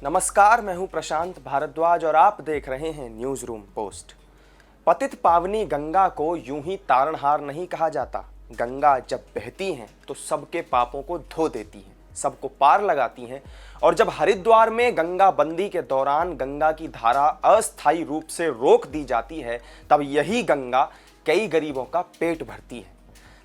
नमस्कार, मैं हूं प्रशांत भारद्वाज और आप देख रहे हैं न्यूज रूम पोस्ट। पतित पावनी गंगा को यूं ही तारणहार नहीं कहा जाता। गंगा जब बहती हैं तो सबके पापों को धो देती हैं, सबको पार लगाती हैं। और जब हरिद्वार में गंगा बंदी के दौरान गंगा की धारा अस्थायी रूप से रोक दी जाती है, तब यही गंगा कई गरीबों का पेट भरती है।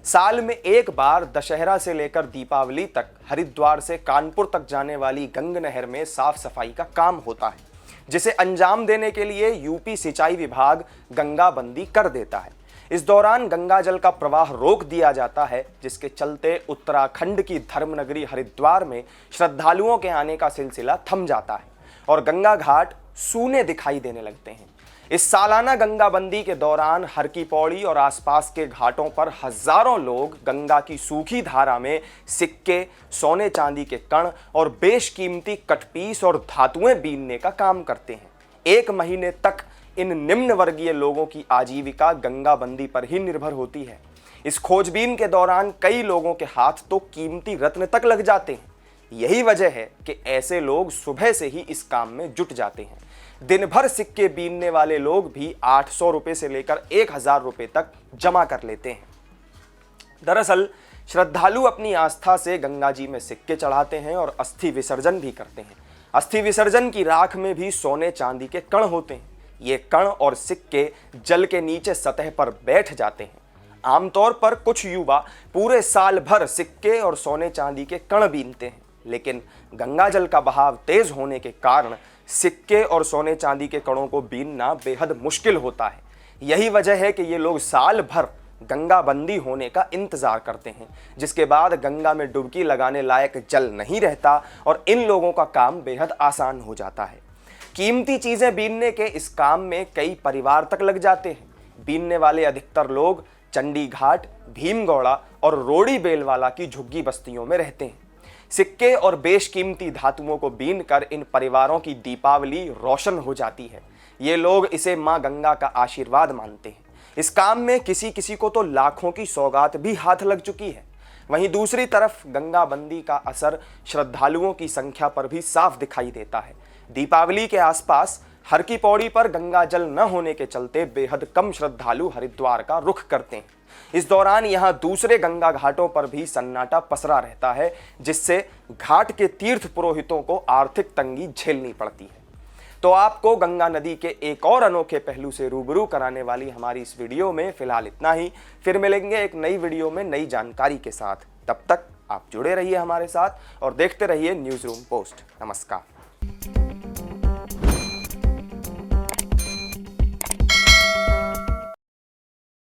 साल में एक बार दशहरा से लेकर दीपावली तक हरिद्वार से कानपुर तक जाने वाली गंग नहर में साफ सफाई का काम होता है, जिसे अंजाम देने के लिए यूपी सिंचाई विभाग गंगा बंदी कर देता है। इस दौरान गंगा जल का प्रवाह रोक दिया जाता है, जिसके चलते उत्तराखंड की धर्मनगरी हरिद्वार में श्रद्धालुओं के आने का सिलसिला थम जाता है और गंगा घाट सूने दिखाई देने लगते हैं। इस सालाना गंगाबंदी के दौरान हर की पौड़ी और आसपास के घाटों पर हजारों लोग गंगा की सूखी धारा में सिक्के, सोने चांदी के कण और बेशकीमती कटपीस और धातुएं बीनने का काम करते हैं। एक महीने तक इन निम्न वर्गीय लोगों की आजीविका गंगाबंदी पर ही निर्भर होती है। इस खोजबीन के दौरान कई लोगों के हाथ तो कीमती रत्न तक लग जाते हैं। यही वजह है कि ऐसे लोग सुबह से ही इस काम में जुट जाते हैं। दिन भर सिक्के बीनने वाले लोग भी 800 रुपए से लेकर 1000 रुपए तक जमा कर लेते हैं। दरअसल श्रद्धालु अपनी आस्था से गंगा जी में सिक्के चढ़ाते हैं और अस्थि विसर्जन भी करते हैं। अस्थि विसर्जन की राख में भी सोने चांदी के कण होते हैं। ये कण और सिक्के जल के नीचे सतह पर बैठ जाते हैं। आमतौर पर कुछ युवा पूरे साल भर सिक्के और सोने चांदी के कण बीनते हैं, लेकिन गंगा जल का बहाव तेज होने के कारण सिक्के और सोने चांदी के कणों को बीनना बेहद मुश्किल होता है। यही वजह है कि ये लोग साल भर गंगा बंदी होने का इंतजार करते हैं, जिसके बाद गंगा में डुबकी लगाने लायक जल नहीं रहता और इन लोगों का काम बेहद आसान हो जाता है। कीमती चीजें बीनने के इस काम में कई परिवार तक लग जाते हैं। बीनने वाले अधिकतर लोग चंडी घाट, भीमगौड़ा और रोड़ी बेलवाला की झुग्गी बस्तियों में रहते हैं। सिक्के और बेशकीमती धातुओं को बीनकर इन परिवारों की दीपावली रोशन हो जाती है। ये लोग इसे मां गंगा का आशीर्वाद मानते हैं। इस काम में किसी किसी को तो लाखों की सौगात भी हाथ लग चुकी है। वहीं दूसरी तरफ गंगा बंदी का असर श्रद्धालुओं की संख्या पर भी साफ दिखाई देता है। दीपावली के आसपास हर की पौड़ी पर गंगा जल न होने के चलते बेहद कम श्रद्धालु हरिद्वार का रुख करते हैं। इस दौरान यहां दूसरे गंगा घाटों पर भी सन्नाटा पसरा रहता है, जिससे घाट के तीर्थ पुरोहितों को आर्थिक तंगी झेलनी पड़ती है। तो आपको गंगा नदी के एक और अनोखे पहलू से रूबरू कराने वाली हमारी इस वीडियो में फिलहाल इतना ही। फिर मिलेंगे एक नई वीडियो में नई जानकारी के साथ। तब तक आप जुड़े रहिए हमारे साथ और देखते रहिए न्यूज रूम पोस्ट। नमस्कार।